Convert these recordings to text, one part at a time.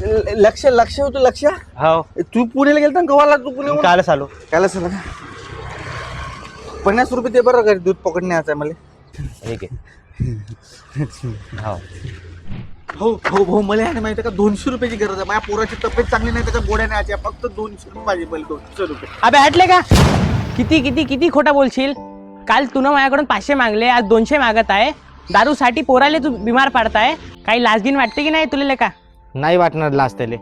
लक्ष लक्ष होतं लक्ष. हो तू पुण्याला गेलता ना गव्हाला, तू पुणे कालच आलो. कायला सर 50 रुपये ते बरं घरी दूध पकडणे यायचं आहे मला. ठीक आहे. हो हो हो हो मला आहे ना माहिती आहे का 200 रुपयाची गरज आहे. माझ्या पोराची तब्येत चांगली नाही, त्याच्या गोड्या नाही आल्या. फक्त 200 रुपये पाहिजे मला. 200 रुपये. अबे हटले का? किती किती किती खोटा बोलशील. काल तू माझ्याकडून 500 मागले, आज 200 मागत आहे. दारूसाठी पोराले तू बिमार पाडताय. काही लाजगीन वाटते की नाही तुला का? नाही वाटणार लाज त्याले,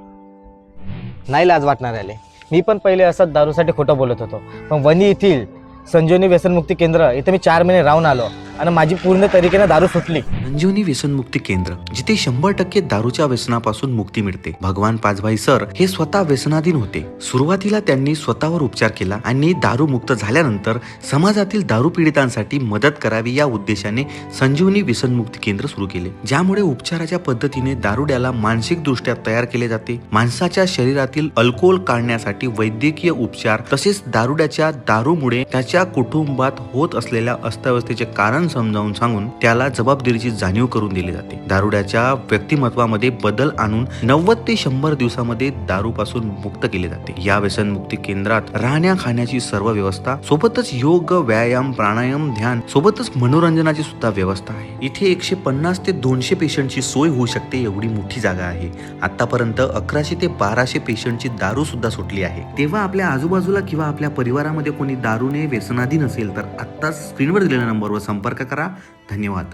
नाही लाज वाटणार याले. मी पण पहिले असंच दारूसाठी खोटं बोलत होतो. पण वणी येथील संजीवनी व्यसनमुक्ती केंद्र इथे मी 4 महिने राहून आलो आणि माझी पूर्ण तरीकेने दारू सुटली. संजीवनी व्यसनमुक्ती केंद्र, जिथे 100% दारूच्या व्यसनापासून मुक्ती मिळते. भगवान पाचभाई सर हे स्वतः व्यसनाधीन होते. सुरुवातीला त्यांनी स्वतःवर उपचार केला आणि दारू मुक्त झाल्यानंतर समाजातील दारू पीडितांसाठी मदत करावी या उद्देशाने संजीवनी व्यसनमुक्ती केंद्र सुरू केले, ज्यामुळे उपचाराच्या पद्धतीने दारुड्याला मानसिक दृष्ट्या तयार केले जाते. माणसाच्या शरीरातील अल्कोहोल काढण्यासाठी वैद्यकीय उपचार तसेच दारुड्याच्या दारूमुळे त्याच्या कुटुंबात होत असलेल्या अस्ताव्यस्थेचे कारण समजावून सांगून त्याला जबाबदारीची जाणीव करून दिली जाते. दारुड्याच्या व्यक्तिमत्वामध्ये बदल आणून 90 ते 100 दिवसामध्ये दारूपासून मुक्त केले जाते. या व्यसनमुक्ती केंद्रात राहण्या खाण्याची सर्व व्यवस्था, सोबतच योग, व्यायाम, प्राणायाम, ध्यान, सोबतच मनोरंजनाची सुद्धा व्यवस्था आहे. इथे 150 ते 200 पेशंटची सोय होऊ शकते एवढी मोठी जागा आहे. आतापर्यंत 1100 ते 1200 पेशंटची दारू सुद्धा सुटली आहे. तेव्हा आपल्या आजूबाजूला किंवा आपल्या परिवारामध्ये कोणी दारूने व्यसनाधीन असेल तर आत्ताच स्क्रीनवर दिलेल्या नंबरवर संपर्क करा. धन्यवाद.